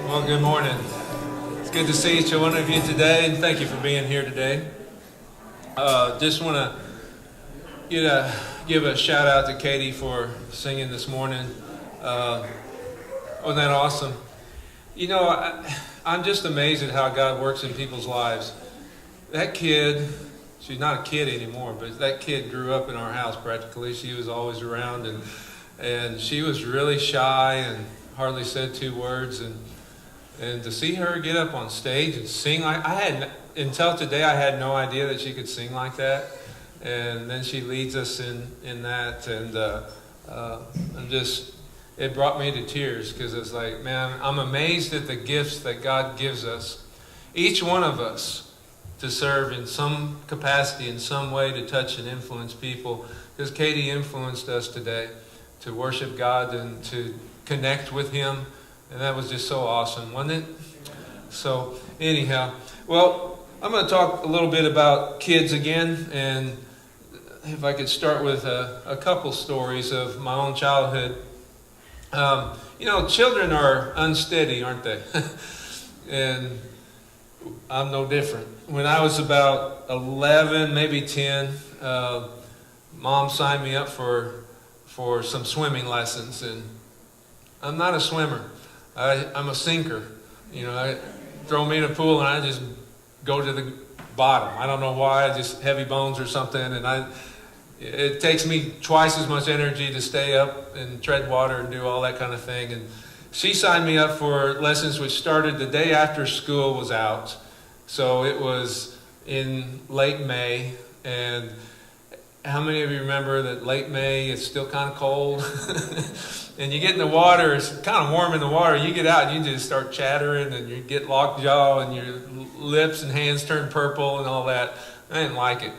Well, good morning. It's good to see each one of you today, and thank you for being here today. Just want to give a shout out to Katie for singing this morning. Wasn't that awesome? You know, I'm just amazed at how God works in people's lives. That kid, she's not a kid anymore, but that kid grew up in our house practically. She was always around, and she was really shy and hardly said two words, and to see her get up on stage and sing until today I had no idea that she could sing like that, and then she leads us in that, and it brought me to tears, because it's like, man, I'm amazed at the gifts that God gives us, each one of us, to serve in some capacity, in some way, to touch and influence people, because Katie influenced us today to worship God and to connect with Him, and that was just so awesome, wasn't it? So anyhow, well, I'm going to talk a little bit about kids again, and if I could start with a couple stories of my own childhood. Children are unsteady, aren't they? And I'm no different. When I was about 11, maybe 10, Mom signed me up for some swimming lessons, and I'm not a swimmer. I'm a sinker. Throw me in a pool and I just go to the bottom. I don't know why. I just heavy bones or something, and it takes me twice as much energy to stay up and tread water and do all that kind of thing. And she signed me up for lessons which started the day after school was out. So it was in late May, and how many of you remember that late May, it's still kind of cold? And you get in the water, it's kind of warm in the water. You get out and you just start chattering, and you get lockjaw, and your lips and hands turn purple and all that. I didn't like it.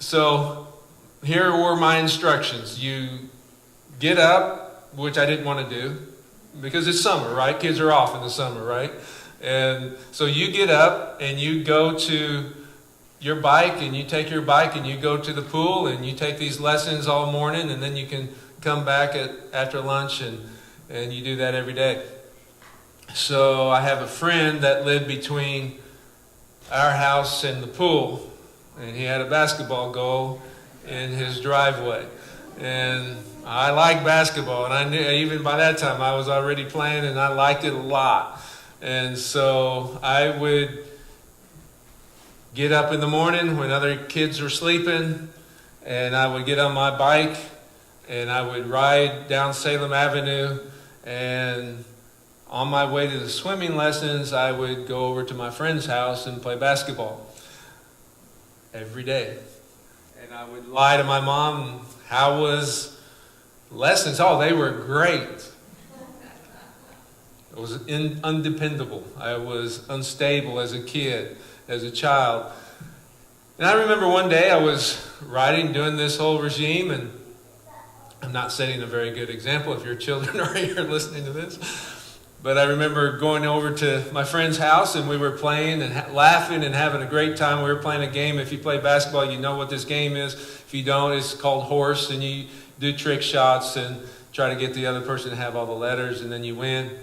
So here were my instructions. You get up, which I didn't want to do, because it's summer, right? Kids are off in the summer, right? And so you get up and you go to your bike, and you take your bike and you go to the pool, and you take these lessons all morning, and then you can come back after lunch, and you do that every day. So I have a friend that lived between our house and the pool, and he had a basketball goal in his driveway. And I like basketball, and I knew even by that time I was already playing, and I liked it a lot. And so I would get up in the morning when other kids were sleeping, and I would get on my bike, and I would ride down Salem Avenue, and on my way to the swimming lessons, I would go over to my friend's house and play basketball every day. And I would lie to my mom, how was lessons? Oh, they were great. It was undependable. I was unstable as a kid, as a child. And I remember one day I was riding, doing this whole regime, and I'm not setting a very good example if your children are here listening to this. But I remember going over to my friend's house, and we were playing and laughing and having a great time. We were playing a game. If you play basketball, you know what this game is. If you don't, it's called horse, and you do trick shots and try to get the other person to have all the letters, and then you win.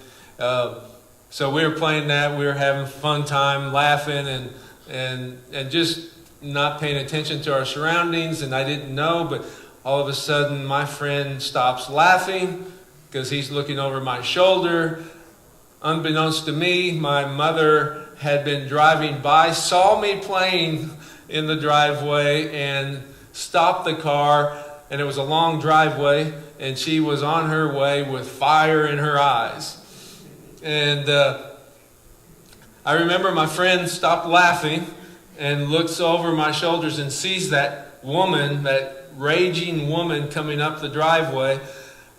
So we were playing that. We were having a fun time, laughing and just not paying attention to our surroundings. And I didn't know, but all of a sudden my friend stops laughing because he's looking over my shoulder. Unbeknownst to me, my mother had been driving by, saw me playing in the driveway, and stopped the car. And it was a long driveway, and she was on her way with fire in her eyes. And I remember my friend stopped laughing and looks over my shoulders and sees that woman, that raging woman, coming up the driveway.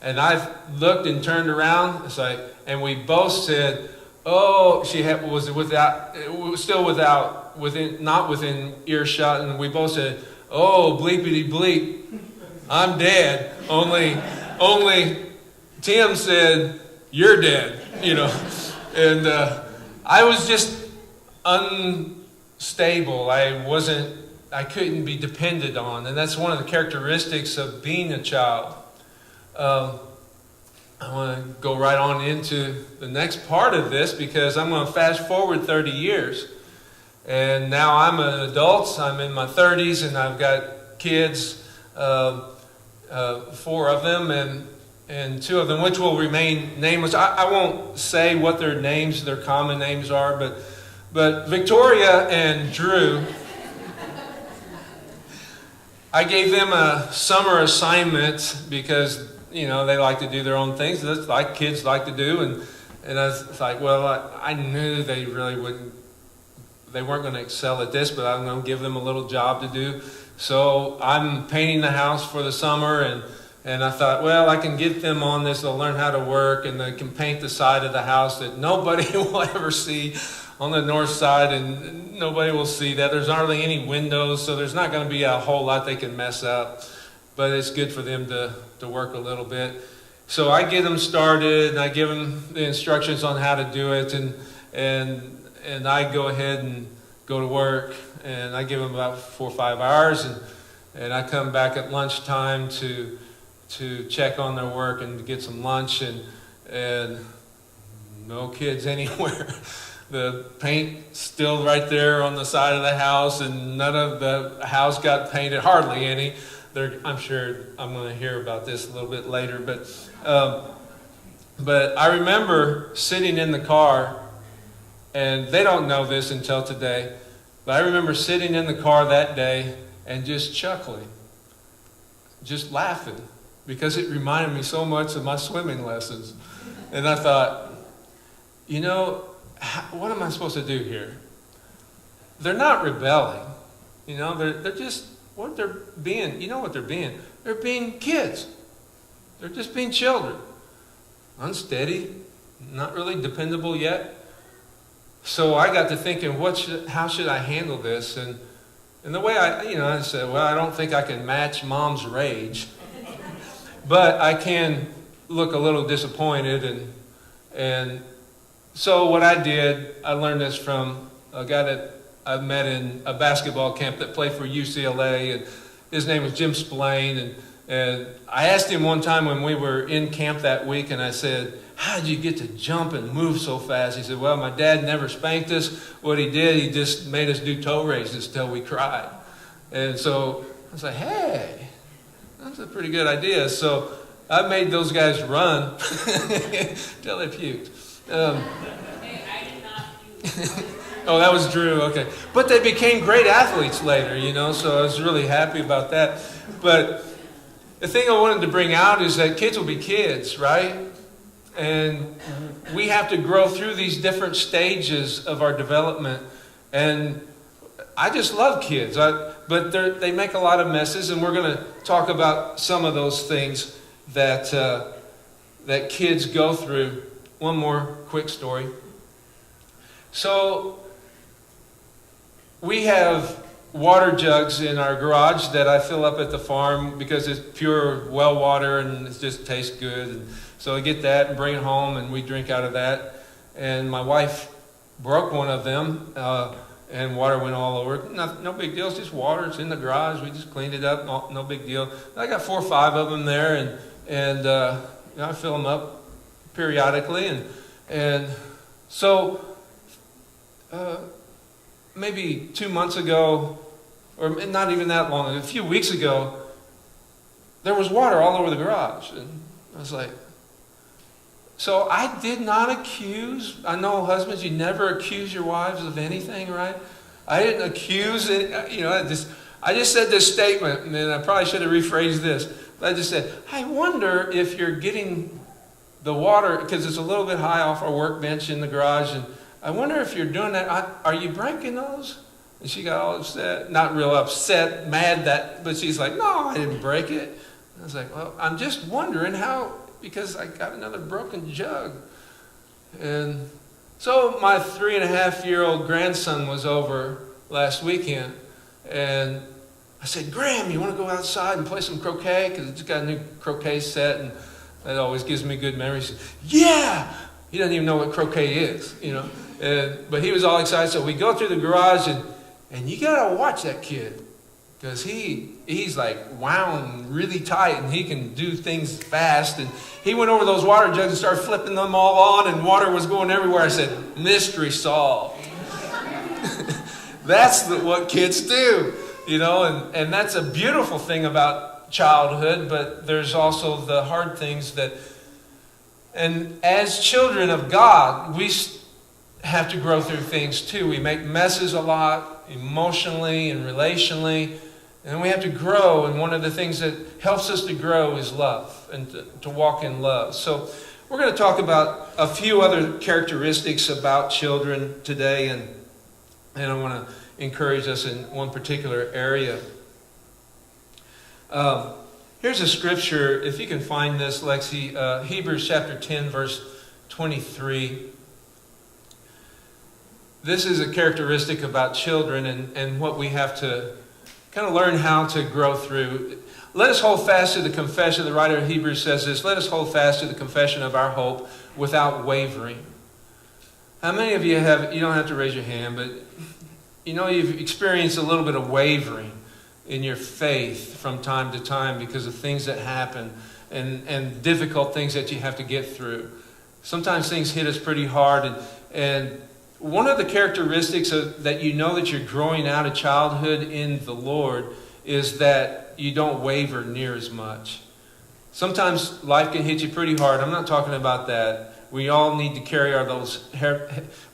And I looked and turned around. It's like, and we both said, "Oh," not within earshot, and we both said, "Oh, bleepity bleep, I'm dead." Only Tim said, "You're dead," And I was just unstable. I couldn't be depended on, and that's one of the characteristics of being a child. I want to go right on into the next part of this because I'm going to fast forward 30 years. And now I'm an adult. I'm in my 30s, and I've got kids, 4 of them, and 2 of them, which will remain nameless. I won't say what their names, their common names are, but Victoria and Drew, I gave them a summer assignment because, they like to do their own things. That's like kids like to do. And I was like, well, I knew they really they weren't going to excel at this, but I'm going to give them a little job to do. So I'm painting the house for the summer, and I thought, well, I can get them on this. They'll learn how to work, and they can paint the side of the house that nobody will ever see on the north side, and nobody will see that. There's hardly any windows, so there's not going to be a whole lot they can mess up. But it's good for them to work a little bit. So I get them started, and I give them the instructions on how to do it, and I go ahead and go to work, and I give them about 4 or 5 hours, and I come back at lunchtime to check on their work and to get some lunch, and no kids anywhere. The paint still right there on the side of the house, and none of the house got painted, hardly any. I'm sure I'm going to hear about this a little bit later, but I remember sitting in the car, and they don't know this until today, but I remember sitting in the car that day and just chuckling, just laughing, because it reminded me so much of my swimming lessons. And I thought, what am I supposed to do here? They're not rebelling. They're just what they're being. You know what they're being? They're being kids. They're just being children. Unsteady, not really dependable yet. So I got to thinking, how should I handle this? And the way I said, well, I don't think I can match Mom's rage, but I can look a little disappointed. And so what I did, I learned this from a guy that I met in a basketball camp that played for UCLA, and his name was Jim Spillane. And I asked him one time when we were in camp that week, and I said, how did you get to jump and move so fast? He said, well, my dad never spanked us. What he did, he just made us do toe raises till we cried. And so I was like, hey, that's a pretty good idea. So I made those guys run till they puked. Hey, I did not puke. Oh, that was Drew, okay. But they became great athletes later, so I was really happy about that. But the thing I wanted to bring out is that kids will be kids, right? And we have to grow through these different stages of our development. And I just love kids, but they make a lot of messes, and we're going to talk about some of those things that kids go through. One more quick story. So we have water jugs in our garage that I fill up at the farm because it's pure well water and it just tastes good. And so I get that and bring it home, and we drink out of that. And my wife broke one of them, and water went all over. No big deal. It's just water. It's in the garage. We just cleaned it up. No big deal. I got 4 or 5 of them there, and I fill them up periodically. And so maybe 2 months ago, or not even that long, a few weeks ago, there was water all over the garage. And I was like, so I did not accuse. I know husbands, you never accuse your wives of anything, right? I didn't accuse it. I just said this statement, and then I probably should have rephrased this. But I just said, I wonder if you're getting the water, because it's a little bit high off our workbench in the garage, and I wonder if you're doing that. Are you breaking those? And she got all upset, not real upset, mad but she's like, no, I didn't break it. I was like, well, I'm just wondering how, because I got another broken jug. And so my 3.5-year-old grandson was over last weekend, and I said, Graham, you want to go outside and play some croquet? Because it's got a new croquet set, and that always gives me good memories. He said, yeah! He doesn't even know what croquet is, But he was all excited. So we go through the garage, and you got to watch that kid. Because he's like wound really tight, and he can do things fast. And he went over those water jugs and started flipping them all on, and water was going everywhere. I said, mystery solved. That's what kids do, and that's a beautiful thing about childhood, but there's also the hard things and as children of God, we have to grow through things too. We make messes a lot, emotionally and relationally, and we have to grow, and one of the things that helps us to grow is love, and to walk in love. So we're going to talk about a few other characteristics about children today, and I want to encourage us in one particular area. Here's a scripture, if you can find this, Lexi, Hebrews chapter 10, verse 23. This is a characteristic about children and what we have to kind of learn how to grow through. Let us hold fast to the confession. The writer of Hebrews says this, let us hold fast to the confession of our hope without wavering. How many of you you don't have to raise your hand, but you've experienced a little bit of wavering in your faith from time to time because of things that happen and difficult things that you have to get through. Sometimes things hit us pretty hard, and one of the characteristics that that you're growing out of childhood in the Lord is that you don't waver near as much. Sometimes life can hit you pretty hard. I'm not talking about that. We all need to carry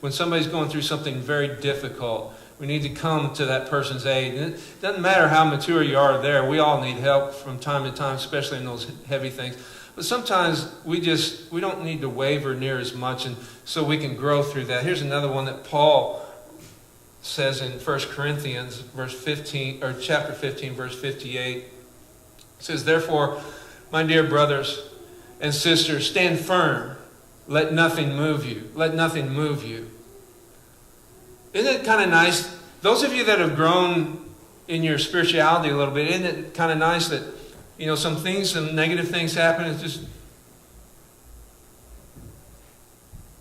when somebody's going through something very difficult, we need to come to that person's aid. And it doesn't matter how mature you are there. We all need help from time to time, especially in those heavy things. But sometimes we don't need to waver near as much, and so we can grow through that. Here's another one that Paul says in 1 Corinthians chapter 15, verse 58. It says, therefore, my dear brothers and sisters, stand firm. Let nothing move you. Let nothing move you. Isn't it kind of nice? Those of you that have grown in your spirituality a little bit, isn't it kind of nice that, some negative things happen, it's just,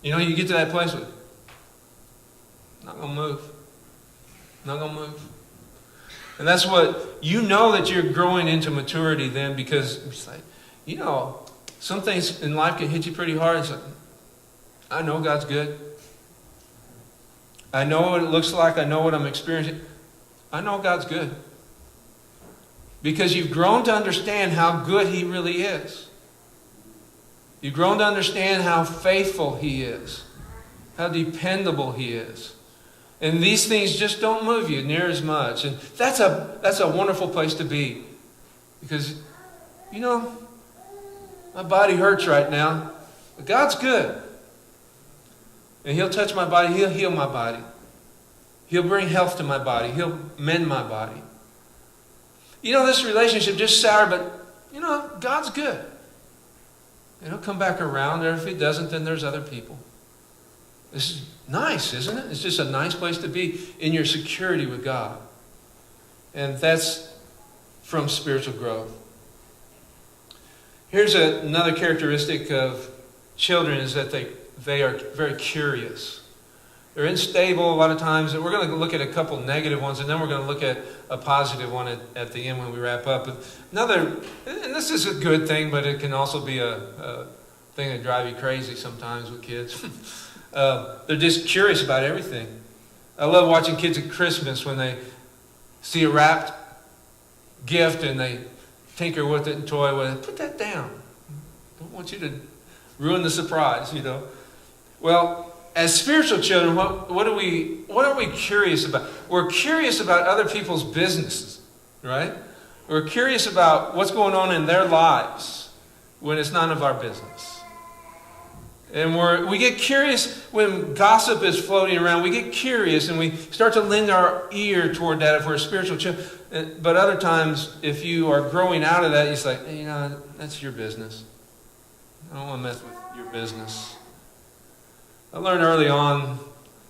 you get to that place with, not going to move. Not going to move. And that's what, that you're growing into maturity then, because it's like, some things in life can hit you pretty hard. It's like, I know God's good. I know what it looks like. I know what I'm experiencing. I know God's good. Because you've grown to understand how good He really is. You've grown to understand how faithful He is. How dependable He is. And these things just don't move you near as much. And that's a wonderful place to be. Because, my body hurts right now. But God's good. And He'll touch my body. He'll heal my body. He'll bring health to my body. He'll mend my body. This relationship just sour, but, God's good. And He'll come back around there. If He doesn't, then there's other people. This is nice, isn't it? It's just a nice place to be in your security with God. And that's from spiritual growth. Here's another characteristic of children is that they are very curious. They're unstable a lot of times, and we're going to look at a couple negative ones, and then we're going to look at a positive one at the end when we wrap up. And this is a good thing, but it can also be a thing that drives you crazy sometimes with kids. They're just curious about everything. I love watching kids at Christmas when they see a wrapped gift and they tinker with it and toy with it. Put that down. I don't want you to ruin the surprise, Well, as spiritual children, what are we curious about? We're curious about other people's businesses, right? We're curious about what's going on in their lives when it's none of our business. And we get curious when gossip is floating around. We get curious and we start to lend our ear toward that if we're a spiritual child. But other times, if you are growing out of that, it's like, that's your business. I don't want to mess with your business. I learned early on,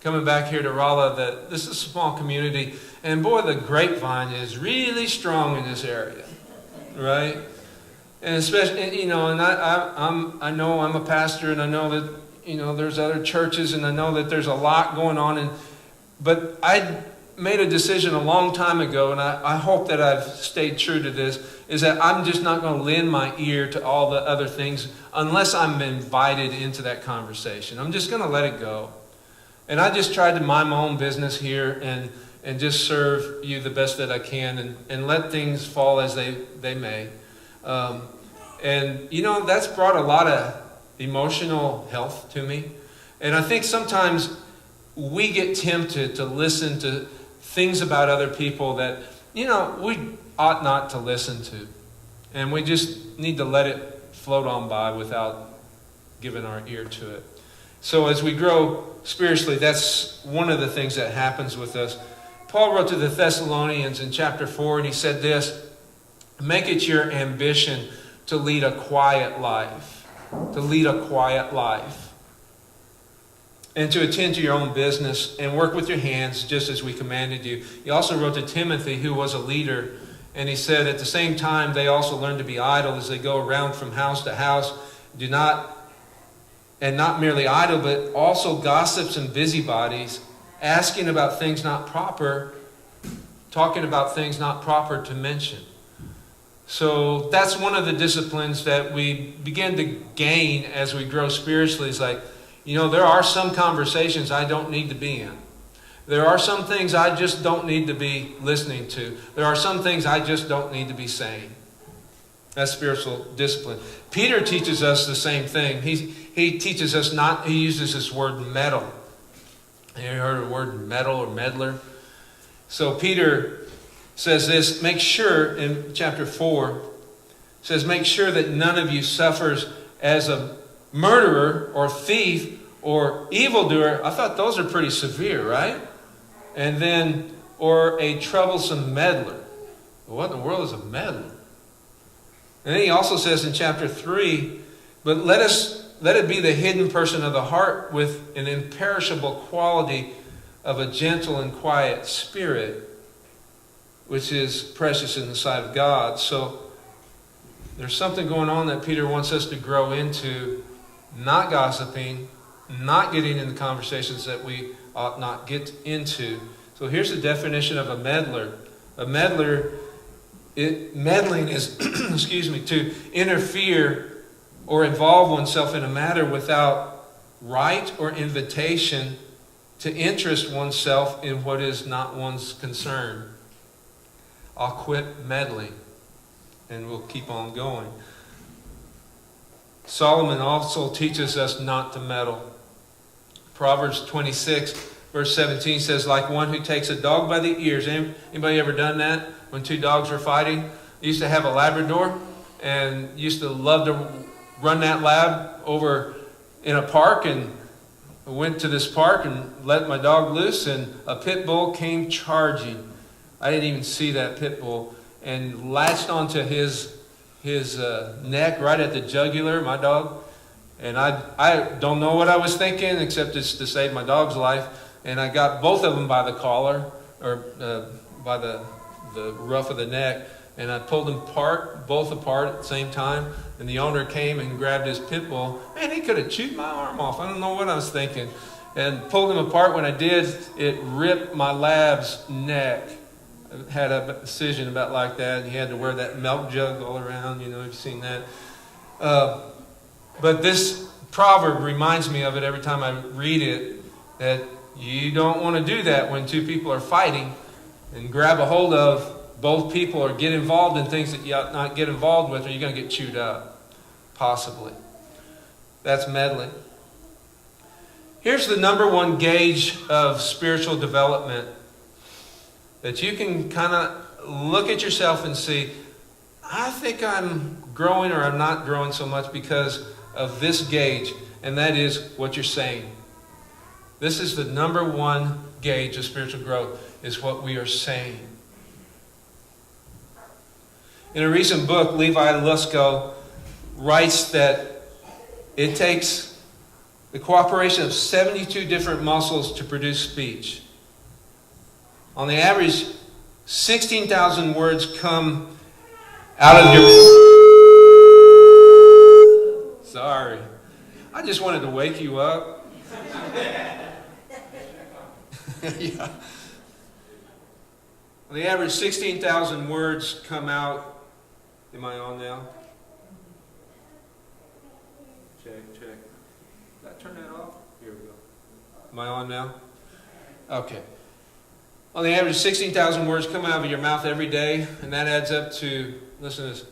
coming back here to Rolla, that this is a small community. And boy, the grapevine is really strong in this area. Right? And especially, and I know I'm a pastor, and I know that, there's other churches, and I know that there's a lot going on. But made a decision a long time ago, and I hope that I've stayed true to this, is that I'm just not going to lend my ear to all the other things unless I'm invited into that conversation. I'm just going to let it go. And I just tried to mind my own business here and just serve you the best that I can and let things fall as they may. And, that's brought a lot of emotional health to me. And I think sometimes we get tempted to listen to things about other people that, we ought not to listen to. And we just need to let it float on by without giving our ear to it. So as we grow spiritually, that's one of the things that happens with us. Paul wrote to the Thessalonians in chapter 4, and he said this: make it your ambition to lead a quiet life. To lead a quiet life. And to attend to your own business and work with your hands just as we commanded you. He also wrote to Timothy, who was a leader, and he said at the same time they also learn to be idle as they go around from house to house. Not merely idle, but also gossips and busybodies, asking about things not proper, talking about things not proper to mention. So that's one of the disciplines that we begin to gain as we grow spiritually. It's like, there are some conversations I don't need to be in. There are some things I just don't need to be listening to. There are some things I just don't need to be saying. That's spiritual discipline. Peter teaches us the same thing. He teaches us he uses this word meddle. Have you heard of the word meddle or meddler? So Peter says this, make sure, in chapter 4, says, make sure that none of you suffers as a murderer or thief or evildoer. I thought those are pretty severe, right? And then, or a troublesome meddler. What in the world is a meddler? And then he also says in chapter 3, but let it be the hidden person of the heart with an imperishable quality of a gentle and quiet spirit, which is precious in the sight of God. So there's something going on that Peter wants us to grow into, not gossiping, not getting into conversations that we ought not get into. So here's the definition of a meddler. A meddler, meddling is, to interfere or involve oneself in a matter without right or invitation, to interest oneself in what is not one's concern. I'll quit meddling, and we'll keep on going. Solomon also teaches us not to meddle. Proverbs 26, verse 17 says, like one who takes a dog by the ears. Anybody ever done that? When two dogs were fighting? I used to have a Labrador and used to love to run that lab over in a park, and I went to this park and let my dog loose, and a pit bull came charging. I didn't even see that pit bull, and latched onto his neck right at the jugular, my dog. And I don't know what I was thinking, except it's to save my dog's life. And I got both of them by the collar, or by the ruff of the neck, and I pulled them both apart at the same time. And the owner came and grabbed his pit bull. Man, he could have chewed my arm off. I don't know what I was thinking. And pulled him apart. When I did, it ripped my lab's neck. It had a incision about like that. And he had to wear that milk jug all around. You've seen that. But this proverb reminds me of it every time I read it, that you don't want to do that when two people are fighting, and grab a hold of both people or get involved in things that you ought not get involved with, or you're going to get chewed up, possibly. That's meddling. Here's the number one gauge of spiritual development, that you can kind of look at yourself and see, I think I'm growing or I'm not growing so much because of this gauge, and that is what you're saying. This is the number one gauge of spiritual growth, is what we are saying. In a recent book, Levi Lusko writes that it takes the cooperation of 72 different muscles to produce speech. On the average, 16,000 words come out of your... Sorry. I just wanted to wake you up. Yeah. On the average, 16,000 words come out. Am I on now? Check. Did I turn that off? Here we go. Am I on now? Okay. On the average, 16,000 words come out of your mouth every day, and that adds up to, listen to this,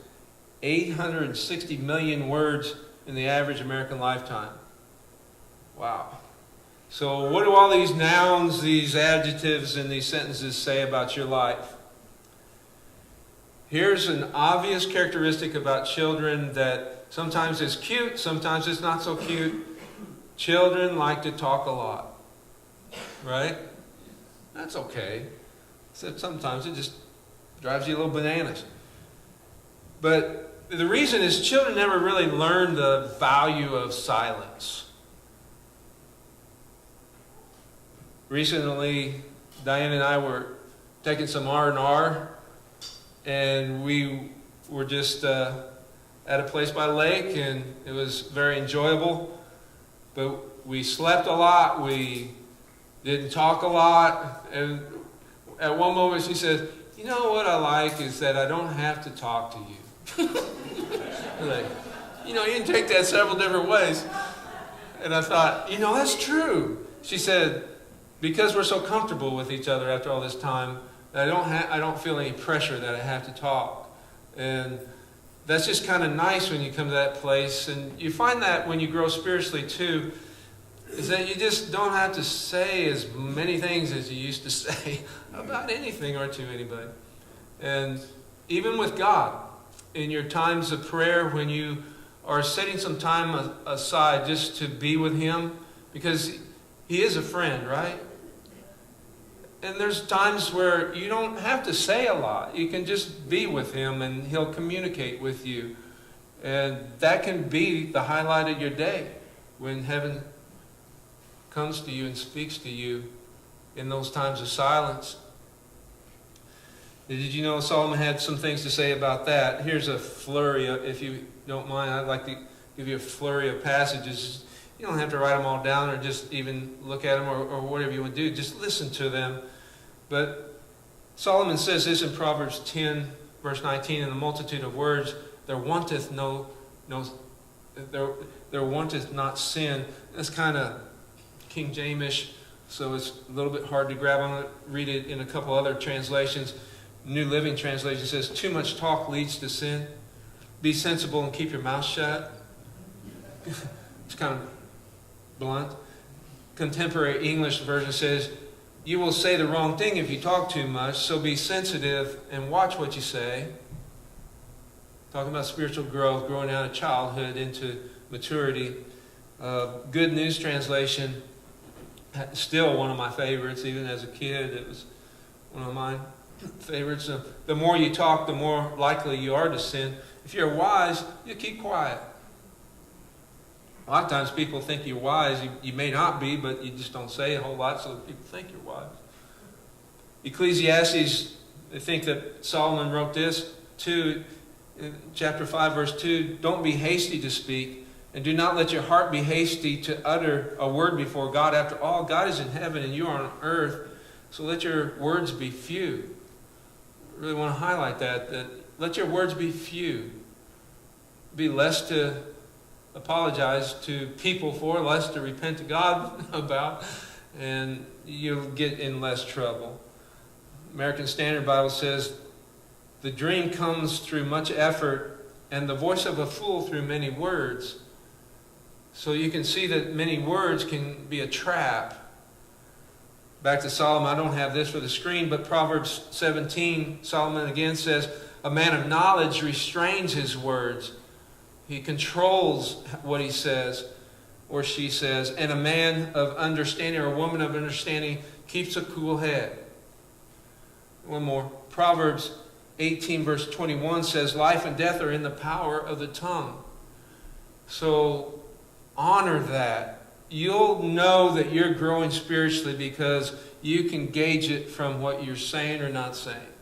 860 million words in the average American lifetime. Wow. So what do all these nouns, these adjectives, and these sentences say about your life? Here's an obvious characteristic about children that sometimes it's cute, sometimes it's not so cute. Children like to talk a lot. Right? That's okay. Except sometimes it just drives you a little bananas. But the reason is children never really learn the value of silence. Recently, Diane and I were taking some R&R, and we were just at a place by the lake, and it was very enjoyable. But we slept a lot, we didn't talk a lot, and at one moment she said, "You know what I like is that I don't have to talk to you." Like, you can take that several different ways. And I thought, that's true. She said, because we're so comfortable with each other after all this time, I don't feel any pressure that I have to talk. And that's just kind of nice when you come to that place. And you find that when you grow spiritually too, is that you just don't have to say as many things as you used to say about anything or to anybody. And even with God, in your times of prayer, when you are setting some time aside just to be with Him, because He is a friend, right? And there's times where you don't have to say a lot. You can just be with Him and He'll communicate with you. And that can be the highlight of your day, when heaven comes to you and speaks to you in those times of silence. Did you know Solomon had some things to say about that? Here's a flurry, if you don't mind. I'd like to give you a flurry of passages. You don't have to write them all down or just even look at them or whatever you want to do. Just listen to them. But Solomon says this in Proverbs 10, verse 19, "In the multitude of words there wanteth there wanteth not sin." That's kind of King James-ish, so it's a little bit hard to grab. I'm going to read it in a couple other translations. New Living Translation says, "Too much talk leads to sin. Be sensible and keep your mouth shut." It's kind of blunt. Contemporary English version says, "You will say the wrong thing if you talk too much, so be sensitive and watch what you say." Talking about spiritual growth, growing out of childhood into maturity. Good News Translation, still one of my favorites. Even as a kid, it was one of my favorites. The more you talk, the more likely you are to sin. If you're wise, you keep quiet. A lot of times people think you're wise. You may not be, but you just don't say a whole lot, so people think you're wise. Ecclesiastes, I think that Solomon wrote this too, in chapter 5, verse 2, "Don't be hasty to speak, and do not let your heart be hasty to utter a word before God. After all, God is in heaven and you are on earth, so let your words be few." I really want to highlight that let your words be few. Be less to apologize to people for, less to repent to God about, and you'll get in less trouble. American Standard Bible says, "The dream comes through much effort, and the voice of a fool through many words." So you can see that many words can be a trap. Back to Solomon, I don't have this for the screen, but Proverbs 17, Solomon again says, "A man of knowledge restrains his words." He controls what he says or she says. "And a man of understanding or a woman of understanding keeps a cool head." One more. Proverbs 18 verse 21 says, "Life and death are in the power of the tongue." So honor that. You'll know that you're growing spiritually because you can gauge it from what you're saying or not saying.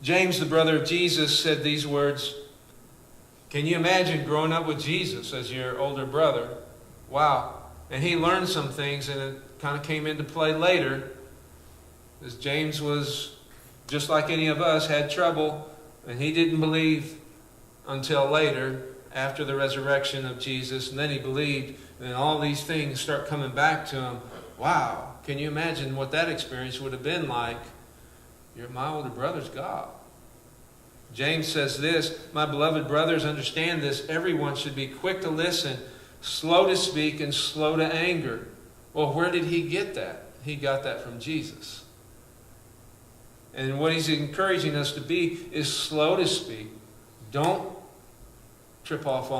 James, the brother of Jesus, said these words. Can you imagine growing up with Jesus as your older brother? Wow. And he learned some things, and it kind of came into play later. As James was just like any of us, had trouble, and he didn't believe until later, after the resurrection of Jesus, and then he believed, and all these things start coming back to him. Wow, can you imagine what that experience would have been like? My older brother's God. James says this, my beloved brothers, understand this. Everyone should be quick to listen, slow to speak, and slow to anger. Well, where did he get that? He got that from Jesus. And what he's encouraging us to be is slow to speak. Don't trip off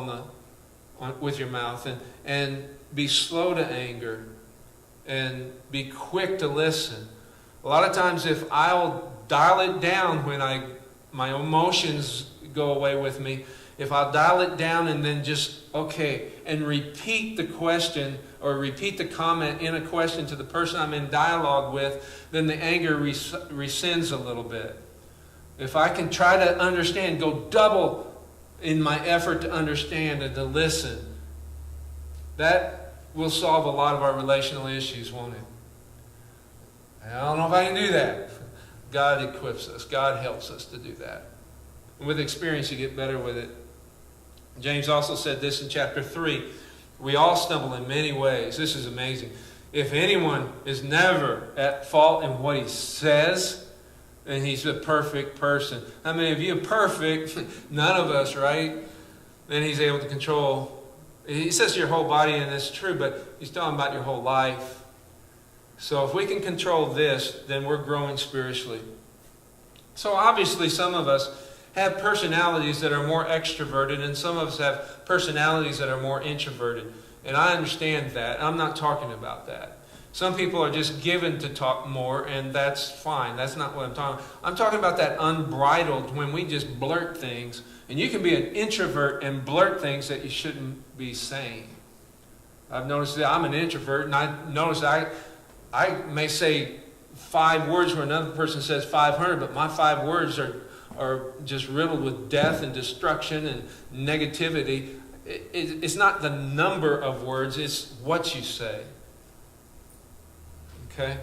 with your mouth, and be slow to anger, and be quick to listen. A lot of times, if I'll dial it down when my emotions go away with me, if I'll dial it down and then just, and repeat the question or repeat the comment in a question to the person I'm in dialogue with, then the anger rescinds a little bit. If I can try to understand, go double in my effort to understand and to listen, that will solve a lot of our relational issues, won't it? I don't know if I can do that. God equips us. God helps us to do that. And with experience, you get better with it. James also said this in chapter 3. We all stumble in many ways. This is amazing. If anyone is never at fault in what he says, then he's a perfect person. How many of you are perfect? None of us, right? Then he's able to control. He says your whole body, and it's true, but he's talking about your whole life. So if we can control this, then we're growing spiritually. So obviously some of us have personalities that are more extroverted, and some of us have personalities that are more introverted. And I understand that. I'm not talking about that. Some people are just given to talk more, and that's fine. That's not what I'm talking about. I'm talking about that unbridled, when we just blurt things. And you can be an introvert and blurt things that you shouldn't be saying. I've noticed that I'm an introvert, and I notice I may say 5 words where another person says 500, but my 5 words are just riddled with death and destruction and negativity. It's not the number of words, it's what you say. Okay?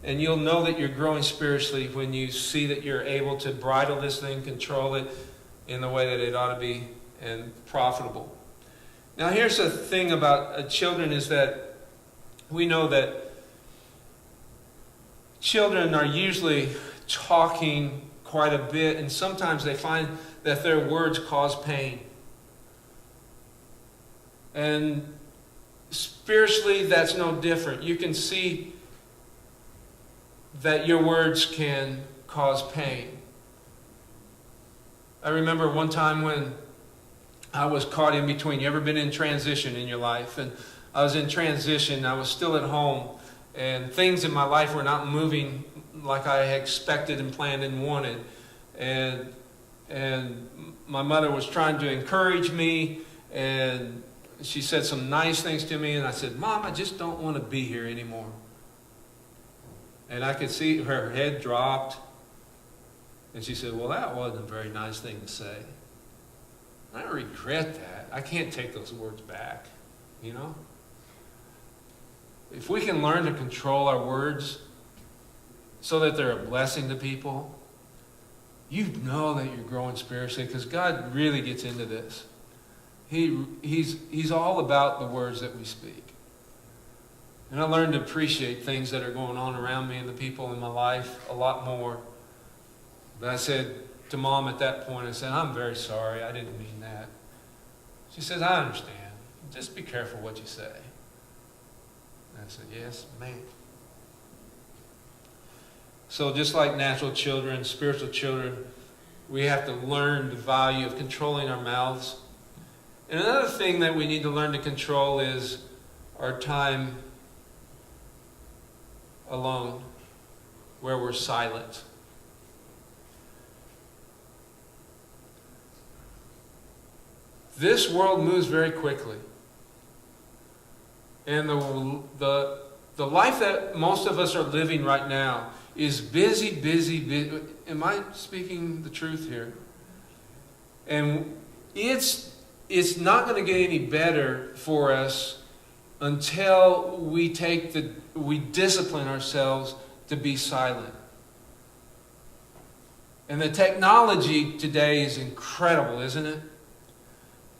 And you'll know that you're growing spiritually when you see that you're able to bridle this thing, control it in the way that it ought to be, and profitable. Now here's the thing about children, is that we know that children are usually talking quite a bit, and sometimes they find that their words cause pain. And spiritually, that's no different. You can see that your words can cause pain. I remember one time when I was caught in between. You ever been in transition in your life? And I was in transition. I was still at home, and things in my life were not moving like I had expected and planned and wanted. And my mother was trying to encourage me, and she said some nice things to me, and I said, Mom, I just don't want to be here anymore. And I could see her head dropped, and she said, well, that wasn't a very nice thing to say. I regret that. I can't take those words back, you know? If we can learn to control our words so that they're a blessing to people, you know that you're growing spiritually, because God really gets into this. He's all about the words that we speak. And I learned to appreciate things that are going on around me and the people in my life a lot more. But I said to Mom at that point, I said, I'm very sorry. I didn't mean that. She says, I understand. Just be careful what you say. And I said, yes, ma'am. So just like natural children, spiritual children, we have to learn the value of controlling our mouths. And another thing that we need to learn to control is our time alone, where we're silent. This world moves very quickly. And the life that most of us are living right now is busy. Am I speaking the truth here? And it's not going to get any better for us until we discipline ourselves to be silent. And the technology today is incredible, isn't it?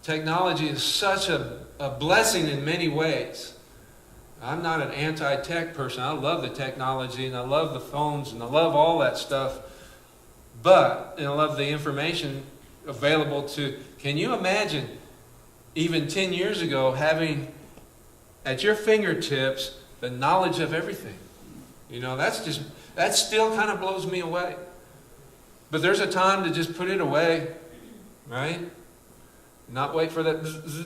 Technology is such a blessing in many ways. I'm not an anti-tech person. I love the technology, and I love the phones, and I love all that stuff. And I love the information available to... Can you imagine, even 10 years ago, having at your fingertips the knowledge of everything? That still kind of blows me away. But there's a time to just put it away, right? Not wait for that zzz,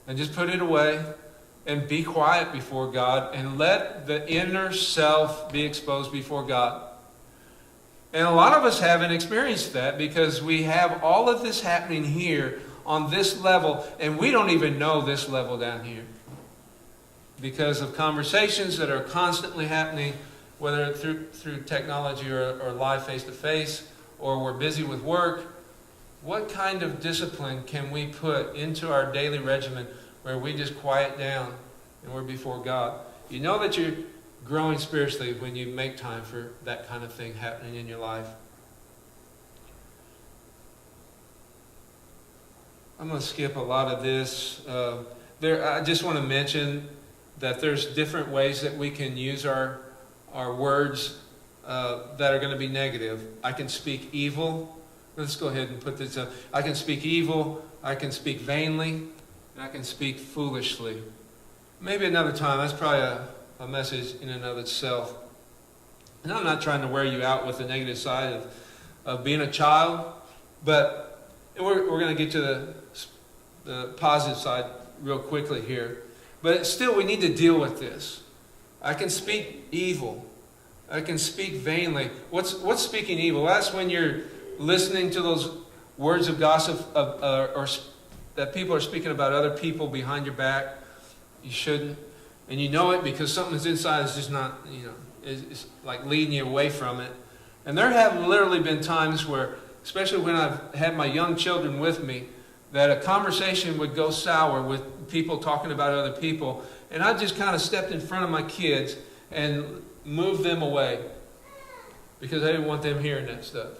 and just put it away and be quiet before God and let the inner self be exposed before God. And a lot of us haven't experienced that because we have all of this happening here on this level, and we don't even know this level down here because of conversations that are constantly happening, whether through technology or live face-to-face, or we're busy with work. What kind of discipline can we put into our daily regimen where we just quiet down and we're before God? You know that you're growing spiritually when you make time for that kind of thing happening in your life. I'm going to skip a lot of this. I just want to mention that there's different ways that we can use our words that are going to be negative. I can speak evil. Let's go ahead and put this up. I can speak evil, I can speak vainly, and I can speak foolishly. Maybe another time. That's probably a message in and of itself. And I'm not trying to wear you out with the negative side of being a child, but we're going to get to the positive side real quickly here. But still, we need to deal with this. I can speak evil. I can speak vainly. What's speaking evil? That's when you're listening to those words of gossip or that people are speaking about other people behind your back. You shouldn't. And you know it because something that's inside is just not, it's like leading you away from it. And there have literally been times where, especially when I've had my young children with me, that a conversation would go sour with people talking about other people. And I just kind of stepped in front of my kids and moved them away because I didn't want them hearing that stuff.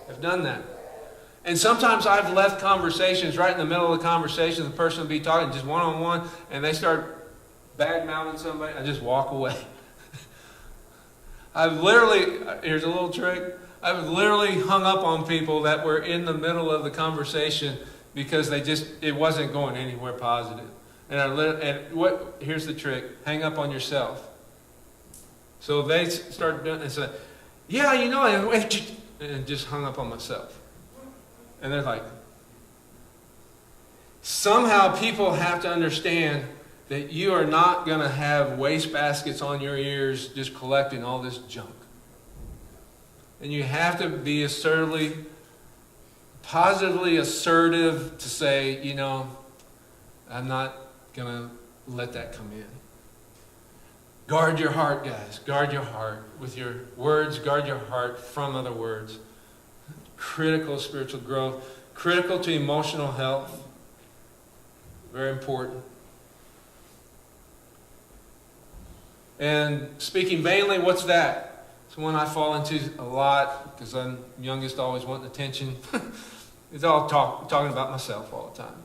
I've done that. And sometimes I've left conversations right in the middle of the conversation. The person will be talking just one-on-one, and they start bad-mouthing somebody. I just walk away. Here's a little trick. I've literally hung up on people that were in the middle of the conversation because it wasn't going anywhere positive. Here's the trick. Hang up on yourself. So they start doing it and say, yeah, and just hung up on myself. And they're like, somehow people have to understand that you are not going to have wastebaskets on your ears just collecting all this junk. And you have to be positively assertive to say, I'm not going to let that come in. Guard your heart, guys. Guard your heart with your words. Guard your heart from other words. Critical spiritual growth. Critical to emotional health. Very important. And speaking vainly, what's that? It's one I fall into a lot because I'm youngest, always wanting attention. It's all talking about myself all the time.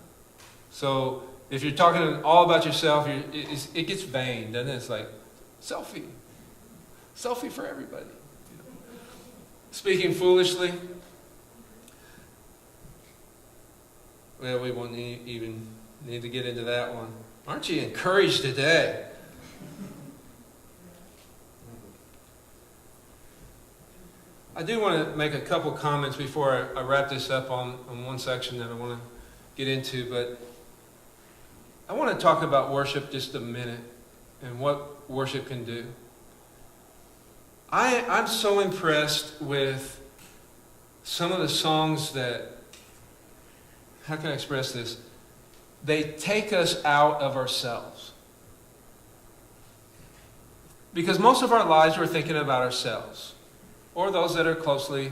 So if you're talking all about yourself, it gets vain, doesn't it? It's like, selfie for everybody. Speaking foolishly. Well, we won't even need to get into that one. Aren't you encouraged today? I do want to make a couple comments before I wrap this up on one section that I want to get into, but I want to talk about worship just a minute and what worship can do. I'm so impressed with some of the songs that, how can I express this? They take us out of ourselves. Because most of our lives we're thinking about ourselves, or those that are closely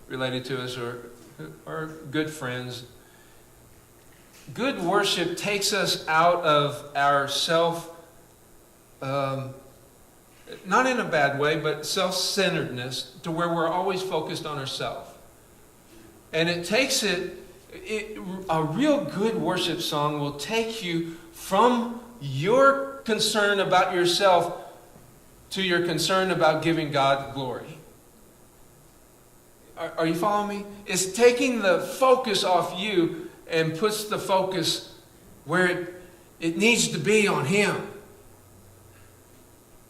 related to us, or good friends. Good worship takes us out of our Not in a bad way, but self-centeredness to where we're always focused on ourselves. And it takes a real good worship song will take you from your concern about yourself to your concern about giving God glory. Are you following me? It's taking the focus off you and puts the focus where it needs to be on Him.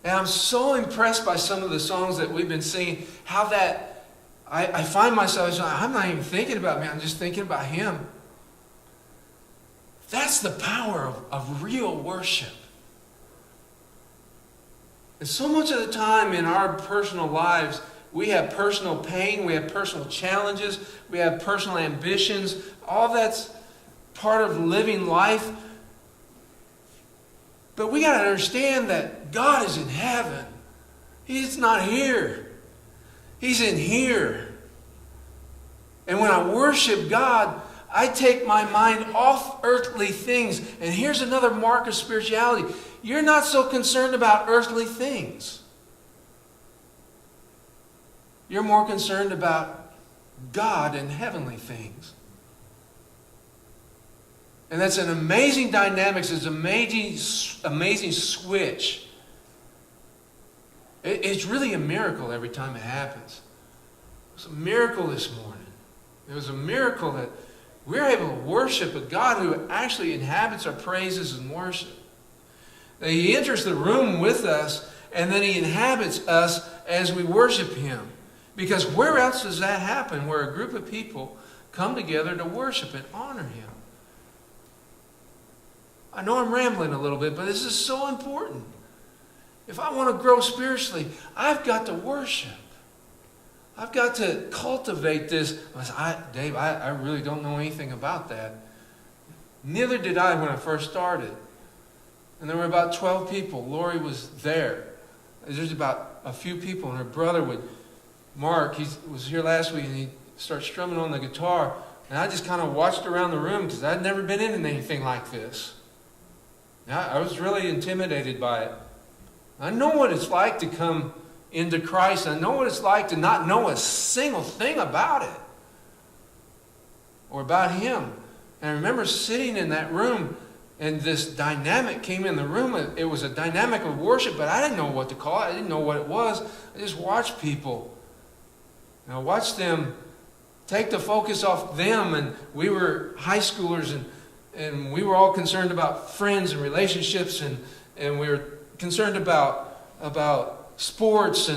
And I'm so impressed by some of the songs that we've been singing, how that I find myself, I'm not even thinking about me, I'm just thinking about Him. That's the power of real worship. And so much of the time in our personal lives, we have personal pain, we have personal challenges, we have personal ambitions. All that's part of living life. But we got to understand that God is in heaven. He's not here. He's in here. And when I worship God, I take my mind off earthly things. And here's another mark of spirituality. You're not so concerned about earthly things. You're more concerned about God and heavenly things. And that's an amazing dynamics. It's an amazing switch. It's really a miracle every time it happens. It was a miracle this morning. It was a miracle that we're able to worship a God who actually inhabits our praises and worship. That He enters the room with us, and then He inhabits us as we worship Him. Because where else does that happen? Where a group of people come together to worship and honor Him. I know I'm rambling a little bit, but this is so important. If I want to grow spiritually, I've got to worship. I've got to cultivate this. Dave, I really don't know anything about that. Neither did I when I first started. And there were about 12 people. Lori was there. There's about a few people, and her brother Mark, he was here last week, and he started strumming on the guitar. And I just kind of watched around the room because I'd never been in anything like this. I was really intimidated by it. I know what it's like to come into Christ. I know what it's like to not know a single thing about it or about Him. And I remember sitting in that room, and this dynamic came in the room. It was a dynamic of worship, but I didn't know what to call it. I didn't know what it was. I just watched people. And I watched them take the focus off them, and we were high schoolers, and we were all concerned about friends and relationships, and we were concerned about sports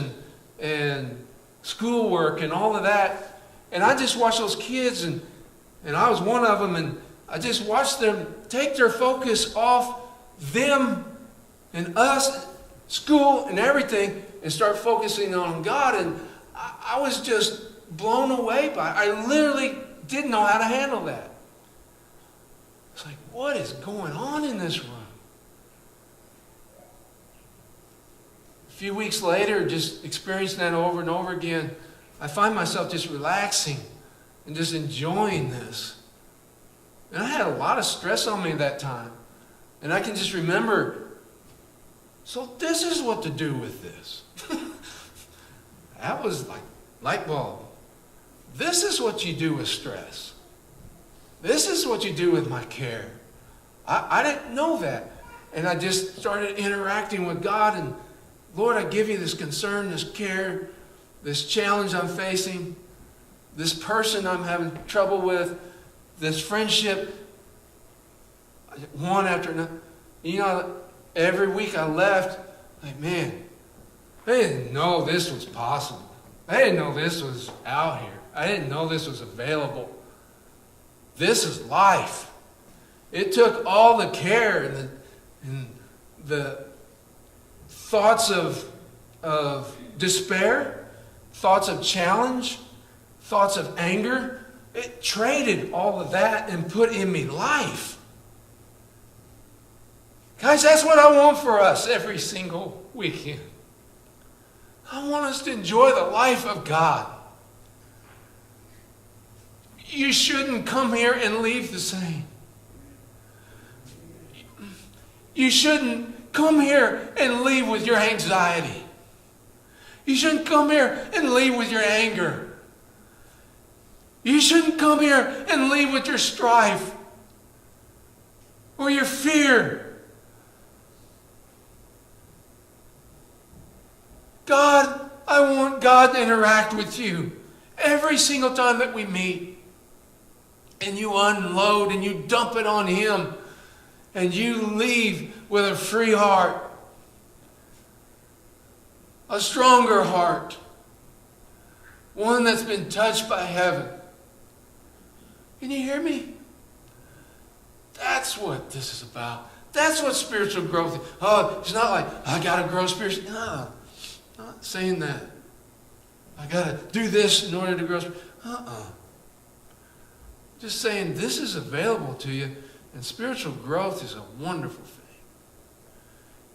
and schoolwork and all of that. And I just watched those kids, and I was one of them, and I just watched them take their focus off them and us, school and everything, and start focusing on God. And I was just blown away by it. I literally didn't know how to handle that. It's like, what is going on in this room? A few weeks later, just experiencing that over and over again, I find myself just relaxing and just enjoying this. And I had a lot of stress on me that time. And I can just remember, so this is what to do with this. That was like light bulb. This is what you do with stress. This is what you do with my care. I didn't know that. And I just started interacting with God, and Lord, I give you this concern, this care, this challenge I'm facing, this person I'm having trouble with, this friendship, one after another. You know, every week I left, like, man, I didn't know this was possible. I didn't know this was out here. I didn't know this was available. This is life. It took all the care and the thoughts of despair, thoughts of challenge, thoughts of anger. It traded all of that and put in me life. Guys, that's what I want for us every single weekend. I want us to enjoy the life of God. You shouldn't come here and leave the same. You shouldn't come here and leave with your anxiety. You shouldn't come here and leave with your anger. You shouldn't come here and leave with your strife or your fear. God, I want God to interact with you every single time that we meet. And you unload and you dump it on Him. And you leave with a free heart. A stronger heart. One that's been touched by heaven. Can you hear me? That's what this is about. That's what spiritual growth is. Oh, it's not like, I got to grow spiritually. No, not saying that. I got to do this in order to grow spiritually. Just saying this is available to you, and spiritual growth is a wonderful thing.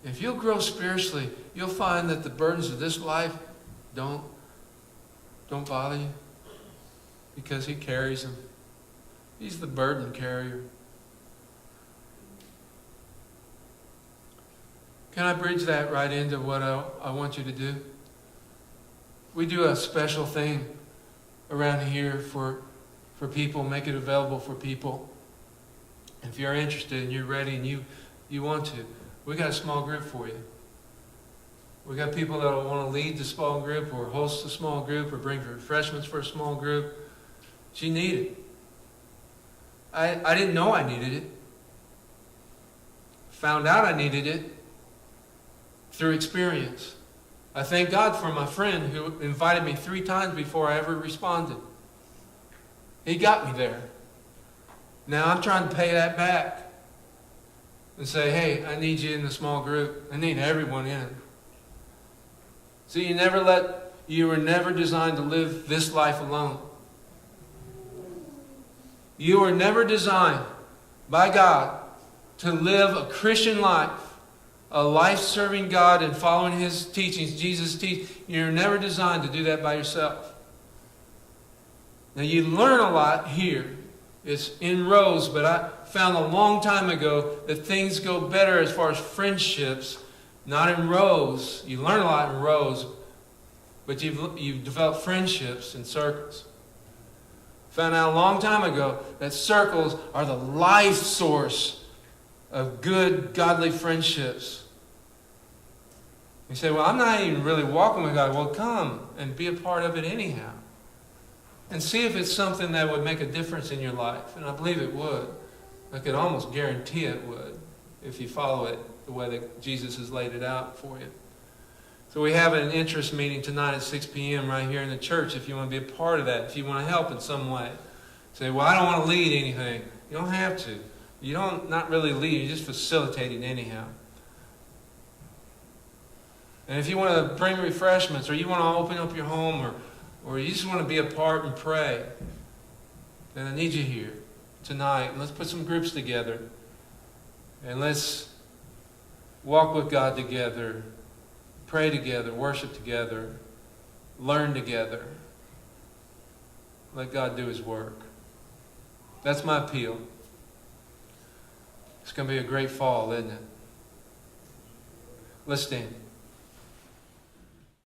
If you'll grow spiritually, you'll find that the burdens of this life don't bother you, because He carries them. He's the burden carrier. Can I bridge that right into what I want you to do? We do a special thing around here for people, make it available for people. If you're interested and you're ready and you want to, we got a small group for you. We got people that want to lead the small group or host a small group or bring refreshments for a small group. You need it. I didn't know I needed it. Found out I needed it through experience. I thank God for my friend who invited me 3 times before I ever responded. He got me there. Now I'm trying to pay that back and say, hey, I need you in the small group. I need everyone in. See, you were never designed to live this life alone. You were never designed by God to live a Christian life, a life serving God and following His teachings, Jesus' teachings. You're never designed to do that by yourself. Now you learn a lot here. It's in rows, but I found a long time ago that things go better as far as friendships, not in rows. You learn a lot in rows, but you've developed friendships in circles. Found out a long time ago that circles are the life source of good, godly friendships. You say, well, I'm not even really walking with God. Well, come and be a part of it anyhow. And see if it's something that would make a difference in your life. And I believe it would. I could almost guarantee it would if you follow it the way that Jesus has laid it out for you. So we have an interest meeting tonight at 6 p.m. right here in the church if you want to be a part of that, if you want to help in some way. Say, well, I don't want to lead anything. You don't have to. You don't not really lead. You're just facilitating anyhow. And if you want to bring refreshments or you want to open up your home or you just want to be a part and pray, then I need you here tonight. Let's put some groups together. And let's walk with God together. Pray together. Worship together. Learn together. Let God do His work. That's my appeal. It's going to be a great fall, isn't it? Let's stand.